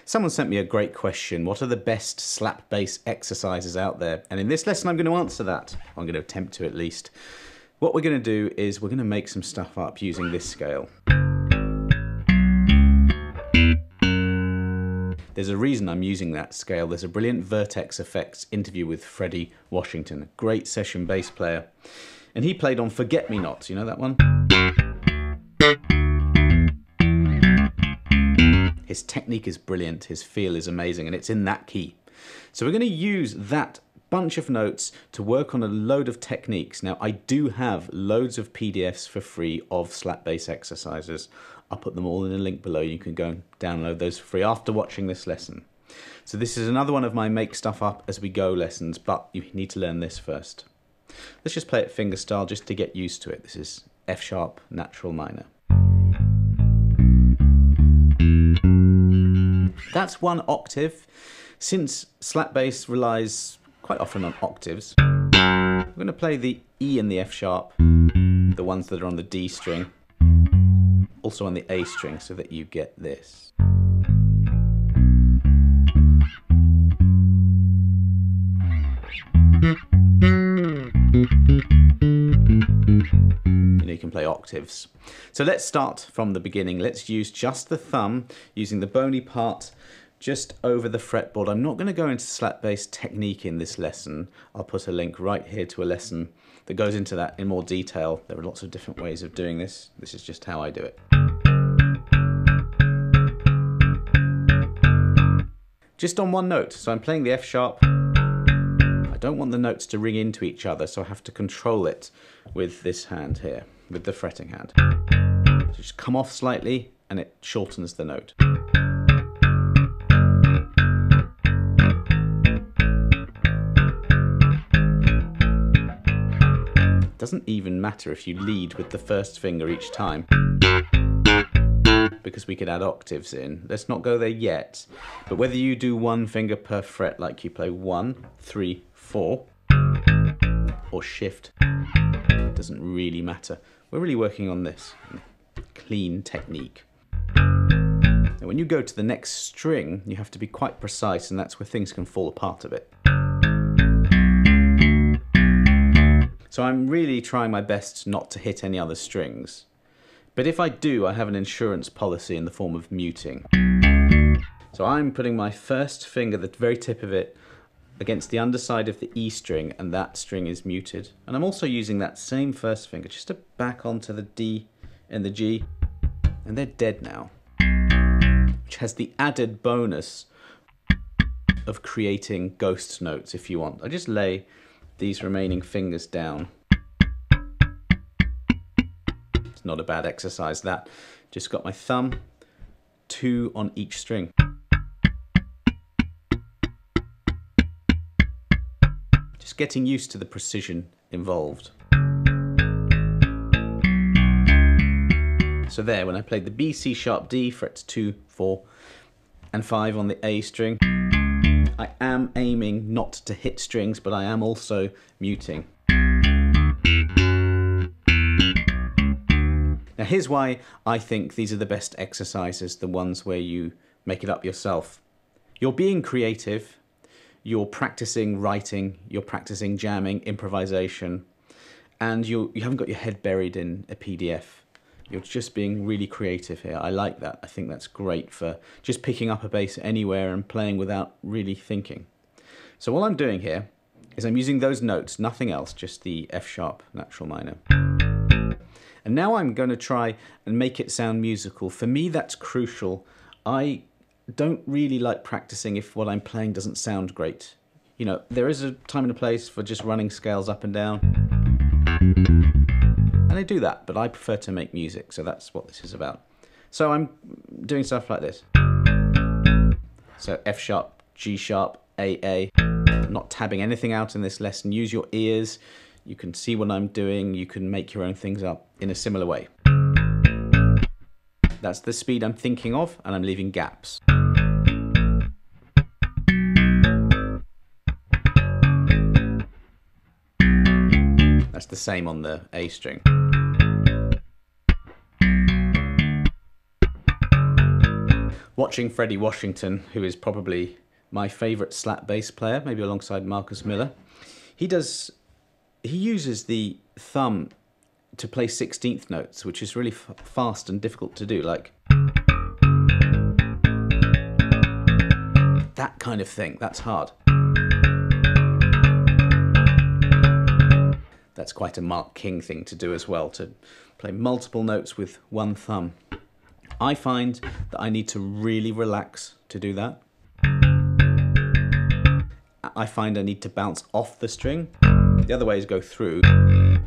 Someone sent me a great question. What are the best slap bass exercises out there? And in this lesson, I'm going to answer that. I'm going to attempt to, at least. What we're going to do is we're going to make some stuff up using this scale. There's a reason I'm using that scale. There's a brilliant Vertex Effects interview with Freddie Washington, a great session bass player. And he played on Forget-Me-Nots, you know that one? His technique is brilliant, his feel is amazing, and it's in that key. So we're going to use that bunch of notes to work on a load of techniques. Now, I do have loads of PDFs for free of slap bass exercises. I'll put them all in a link below. You can go and download those for free after watching this lesson. So this is another one of my make stuff up as we go lessons, but you need to learn this first. Let's just play it fingerstyle just to get used to it. This is F sharp, natural minor. That's one octave. Since slap bass relies quite often on octaves, I'm going to play the E and the F sharp, the ones that are on the D string, also on the A string, so that you get this. You can play octaves. So let's start from the beginning. Let's use just the thumb, using the bony part just over the fretboard. I'm not going to go into slap bass technique in this lesson. I'll put a link right here to a lesson that goes into that in more detail. There are lots of different ways of doing this. This is just how I do it. Just on one note. So I'm playing the F sharp. I don't want the notes to ring into each other, so I have to control it with this hand here, with the fretting hand. So just come off slightly and it shortens the note. It doesn't even matter if you lead with the first finger each time, because we could add octaves in. Let's not go there yet, but whether you do one finger per fret, like you play 1, 3, 4, or shift, it doesn't really matter. We're really working on this clean technique. Now when you go to the next string, you have to be quite precise, and that's where things can fall apart a bit. So I'm really trying my best not to hit any other strings. But if I do, I have an insurance policy in the form of muting. So I'm putting my first finger, the very tip of it, against the underside of the E string, and that string is muted. And I'm also using that same first finger just to back onto the D and the G, and they're dead now, which has the added bonus of creating ghost notes if you want. I just lay these remaining fingers down. It's not a bad exercise, that. Just got my thumb, 2 on each string. Just getting used to the precision involved. So there, when I played the B, C sharp, D, frets 2, 4, and 5 on the A string, I am aiming not to hit strings, but I am also muting. Now here's why I think these are the best exercises, the ones where you make it up yourself. You're being creative, you're practicing writing, you're practicing jamming, improvisation, and you haven't got your head buried in a PDF. You're just being really creative here. I like that. I think that's great for just picking up a bass anywhere and playing without really thinking. So what I'm doing here is I'm using those notes, nothing else, just the F sharp, natural minor. And now I'm going to try and make it sound musical. For me, that's crucial. I don't really like practicing if what I'm playing doesn't sound great. You know, there is a time and a place for just running scales up and down. And I do that, but I prefer to make music, so that's what this is about. So I'm doing stuff like this. So F sharp, G sharp, A. I'm not tabbing anything out in this lesson. Use your ears. You can see what I'm doing. You can make your own things up in a similar way. That's the speed I'm thinking of, and I'm leaving gaps. That's the same on the A string. Watching Freddie Washington, who is probably my favourite slap bass player, maybe alongside Marcus Miller, he uses the thumb to play 16th notes, which is really fast and difficult to do, like that kind of thing. That's hard. That's quite a Mark King thing to do as well, to play multiple notes with one thumb. I find that I need to really relax to do that. I find I need to bounce off the string. The other way is go through,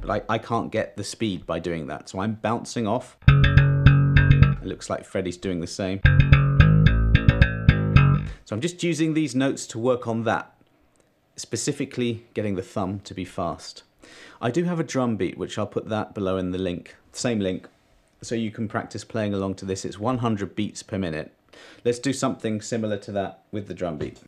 but I can't get the speed by doing that. So I'm bouncing off. It looks like Freddie's doing the same. So I'm just using these notes to work on that, specifically getting the thumb to be fast. I do have a drum beat, which I'll put that below in the link, same link, so you can practice playing along to this. It's 100 beats per minute. Let's do something similar to that with the drum beat.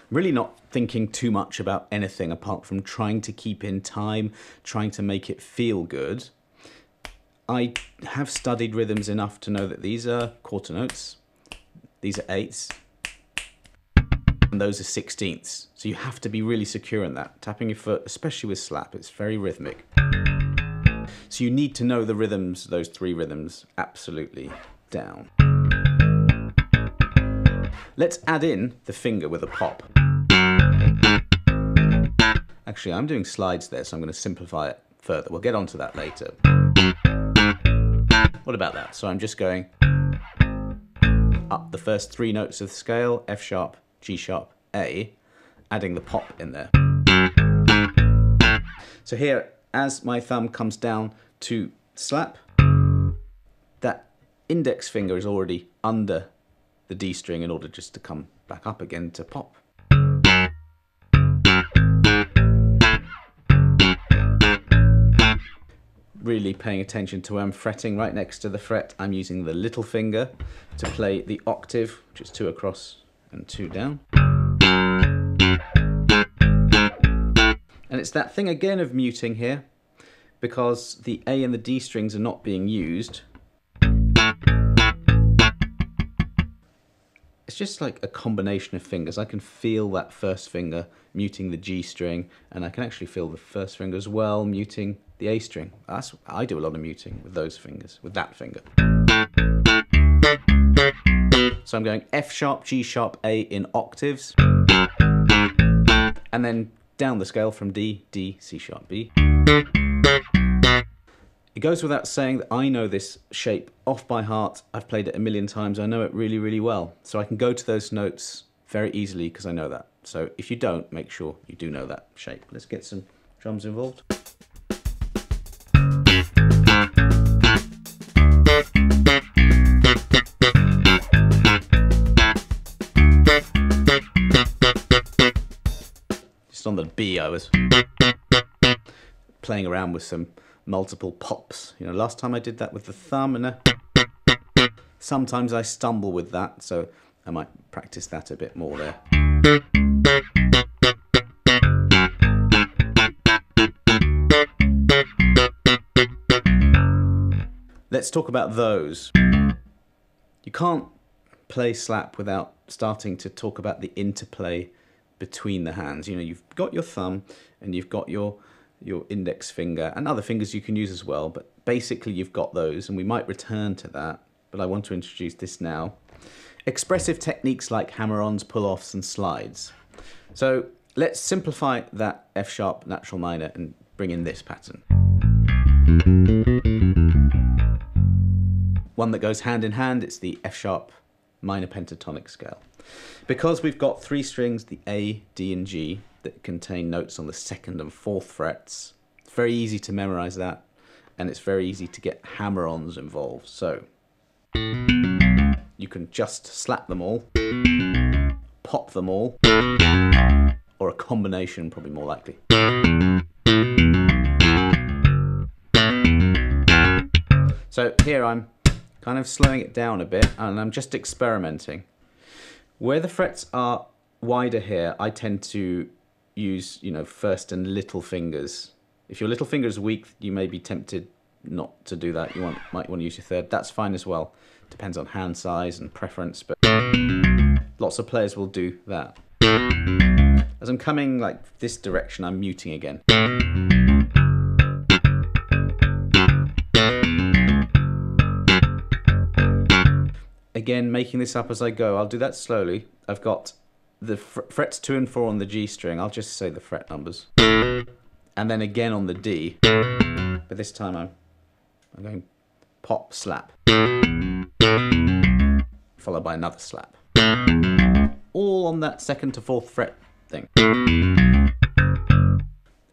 Really not thinking too much about anything apart from trying to keep in time, trying to make it feel good. I have studied rhythms enough to know that these are quarter notes, these are eighths, and those are 16ths. So you have to be really secure in that. Tapping your foot, especially with slap, it's very rhythmic. So you need to know the rhythms, those three rhythms, absolutely down. Let's add in the finger with a pop. Actually, I'm doing slides there, so I'm going to simplify it further. We'll get onto that later. What about that? So I'm just going up the first three notes of the scale, F sharp, G sharp, A, adding the pop in there. So here, as my thumb comes down to slap, that index finger is already under the D string in order just to come back up again to pop. Really paying attention to where I'm fretting. Right next to the fret, I'm using the little finger to play the octave, which is 2 across and 2 down. And it's that thing again of muting here, because the A and the D strings are not being used. It's just like a combination of fingers. I can feel that first finger muting the G string, and I can actually feel the first finger as well muting the A string. I do a lot of muting with those fingers, with that finger. So I'm going F sharp, G sharp, A in octaves, and then down the scale from D, D, C sharp, B. It goes without saying that I know this shape off by heart. I've played it a million times. I know it really, really well. So I can go to those notes very easily because I know that. So if you don't, make sure you do know that shape. Let's get some drums involved. Just on the B, I was playing around with some multiple pops. You know, last time I did that with the thumb, and sometimes I stumble with that, so I might practice that a bit more there. Let's talk about those. You can't play slap without starting to talk about the interplay between the hands. You know, you've got your thumb and you've got your index finger, and other fingers you can use as well, but basically you've got those, and we might return to that, but I want to introduce this now. Expressive techniques like hammer-ons, pull-offs, and slides. So let's simplify that F sharp natural minor and bring in this pattern. One that goes hand in hand, it's the F sharp minor pentatonic scale. Because we've got three strings, the A, D, and G, that contain notes on the 2nd and 4th frets, it's very easy to memorize that, and it's very easy to get hammer-ons involved. So you can just slap them all, pop them all, or a combination, probably more likely. So here I'm kind of slowing it down a bit and I'm just experimenting. Where the frets are wider here, I tend to use, you know, first and little fingers. If your little finger is weak, you may be tempted not to do that. You might want to use your third. That's fine as well. Depends on hand size and preference, but lots of players will do that. As I'm coming like this direction, I'm muting again. Again, making this up as I go. I'll do that slowly. I've got the frets 2 and 4 on the G string. I'll just say the fret numbers. And then again on the D. But this time I'm going pop, slap. Followed by another slap. All on that 2nd to 4th fret thing.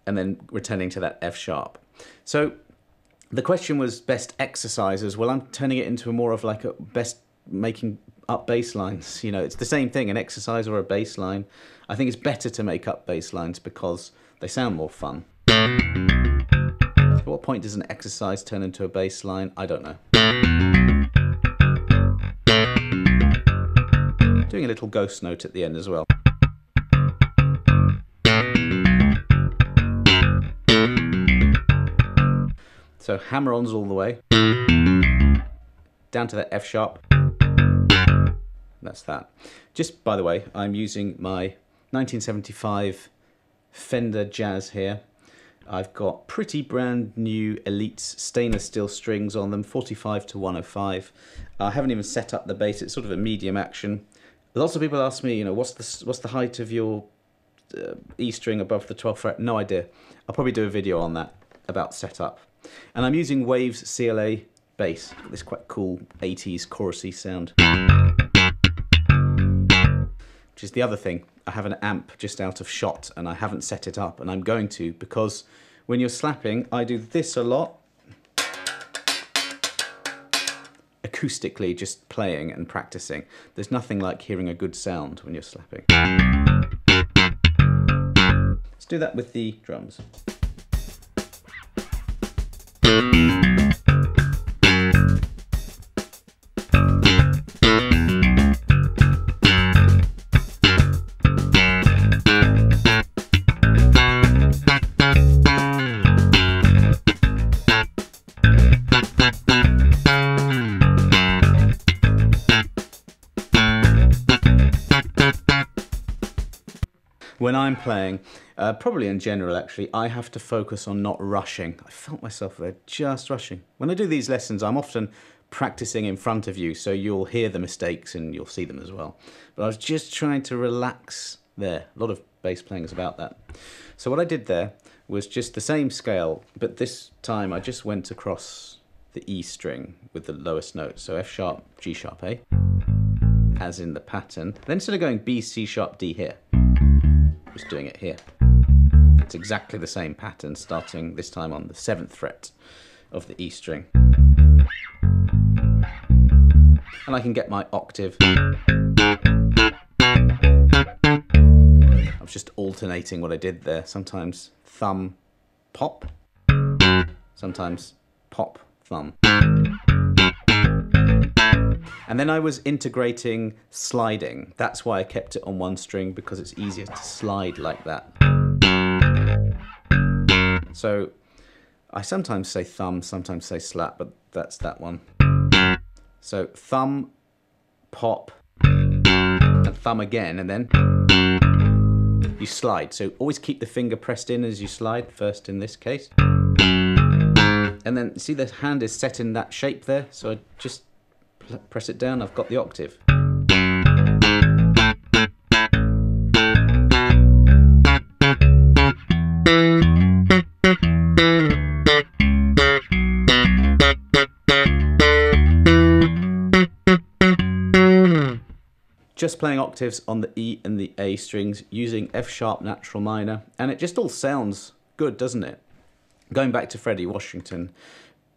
And then returning to that F sharp. So the question was best exercises. Well, I'm turning it into more of like a best making up bass lines. You know, it's the same thing, an exercise or a bass line. I think it's better to make up bass lines because they sound more fun. At what point does an exercise turn into a bass line? I don't know. Doing a little ghost note at the end as well. So hammer-ons all the way. Down to the F sharp. That's that. Just by the way, I'm using my 1975 Fender Jazz here. I've got pretty brand new Elites stainless steel strings on them, 45 to 105. I haven't even set up the bass. It's sort of a medium action. Lots of people ask me, you know, what's the height of your E string above the 12th fret? No idea. I'll probably do a video on that about setup. And I'm using Waves CLA bass. This quite cool 80s chorusy sound. Which is the other thing. I have an amp just out of shot and I haven't set it up, and I'm going to, because when you're slapping, I do this a lot. Acoustically, just playing and practicing. There's nothing like hearing a good sound when you're slapping. Let's do that with the drums. When I'm playing, probably in general actually, I have to focus on not rushing. I felt myself there just rushing. When I do these lessons, I'm often practicing in front of you, so you'll hear the mistakes and you'll see them as well. But I was just trying to relax there. A lot of bass playing is about that. So what I did there was just the same scale, but this time I just went across the E string with the lowest note. So F sharp, G sharp, A, as in the pattern. Then instead of going B, C sharp, D here, just doing it here. It's exactly the same pattern, starting this time on the 7th fret of the E string. And I can get my octave. I was just alternating what I did there. Sometimes thumb, pop. Sometimes pop, thumb. And then I was integrating sliding. That's why I kept it on one string, because it's easier to slide like that. So I sometimes say thumb, sometimes say slap, but that's that one. So thumb, pop, and thumb again, and then you slide. So always keep the finger pressed in as you slide, first in this case. And then see the hand is set in that shape there, so I just press it down, I've got the octave. Just playing octaves on the E and the A strings using F sharp natural minor, and it just all sounds good, doesn't it? Going back to Freddie Washington,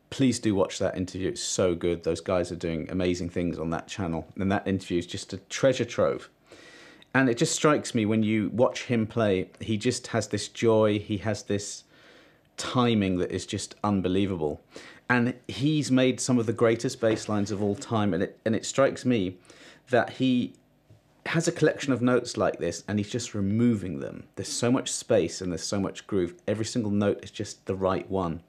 please do watch that interview. It's so good. Those guys are doing amazing things on that channel. And that interview is just a treasure trove. And it just strikes me when you watch him play, he just has this joy. He has this timing that is just unbelievable. And he's made some of the greatest bass lines of all time, and it strikes me that he has a collection of notes like this and he's just removing them. There's so much space and there's so much groove. Every single note is just the right one.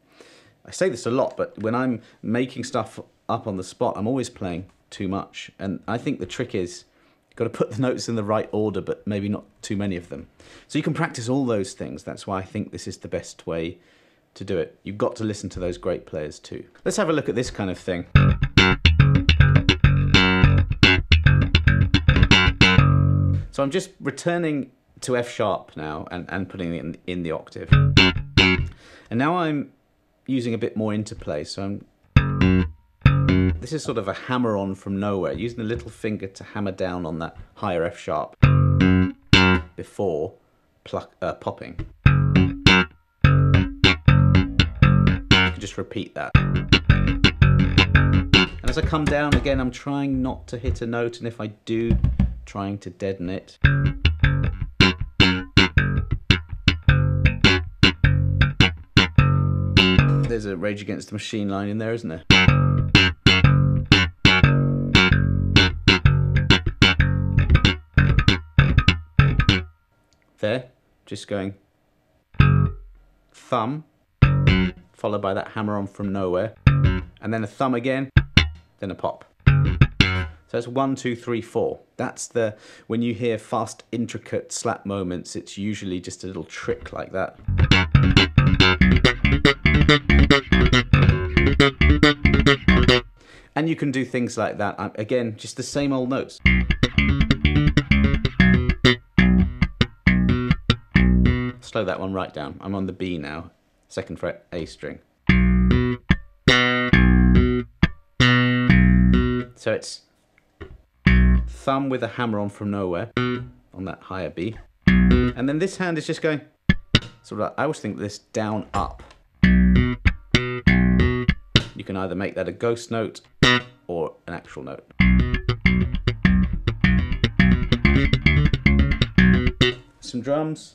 I say this a lot, but when I'm making stuff up on the spot, I'm always playing too much. And I think the trick is you've got to put the notes in the right order, but maybe not too many of them. So you can practice all those things. That's why I think this is the best way to do it. You've got to listen to those great players too. Let's have a look at this kind of thing. So I'm just returning to F sharp now and putting it in the octave. And now I'm using a bit more interplay. So this is sort of a hammer-on from nowhere, using the little finger to hammer down on that higher F sharp before popping. You can just repeat that. And as I come down again, I'm trying not to hit a note, and if I do, trying to deaden it. There's a Rage Against the Machine line in there, isn't there? There, just going thumb, followed by that hammer-on from nowhere, and then a thumb again, then a pop. So it's 1, 2, 3, 4. That's the, when you hear fast, intricate slap moments, it's usually just a little trick like that. And you can do things like that. Again, just the same old notes. Slow that one right down. I'm on the B now, 2nd fret A string. So it's thumb with a hammer-on from nowhere on that higher B, and then this hand is just going sort of, I always think this down up. You can either make that a ghost note or an actual note. Some drums.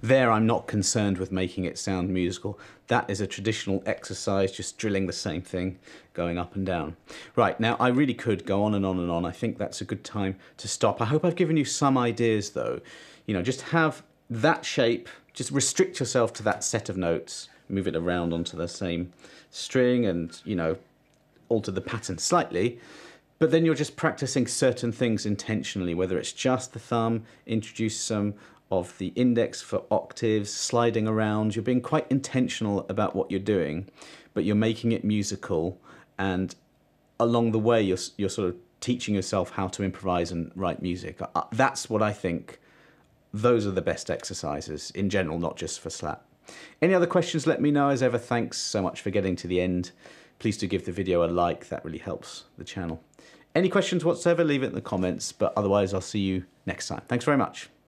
There, I'm not concerned with making it sound musical. That is a traditional exercise, just drilling the same thing, going up and down. Right, now I really could go on and on and on. I think that's a good time to stop. I hope I've given you some ideas though. You know, just have that shape, just restrict yourself to that set of notes, move it around onto the same string and, you know, alter the pattern slightly. But then you're just practicing certain things intentionally, whether it's just the thumb, introduce some of the index for octaves, sliding around. You're being quite intentional about what you're doing, but you're making it musical, and along the way you're sort of teaching yourself how to improvise and write music. That's what I think. Those are the best exercises in general, not just for slap. Any other questions, let me know. As ever, thanks so much for getting to the end. Please do give the video a like, that really helps the channel. Any questions whatsoever, leave it in the comments, but otherwise I'll see you next time. Thanks very much.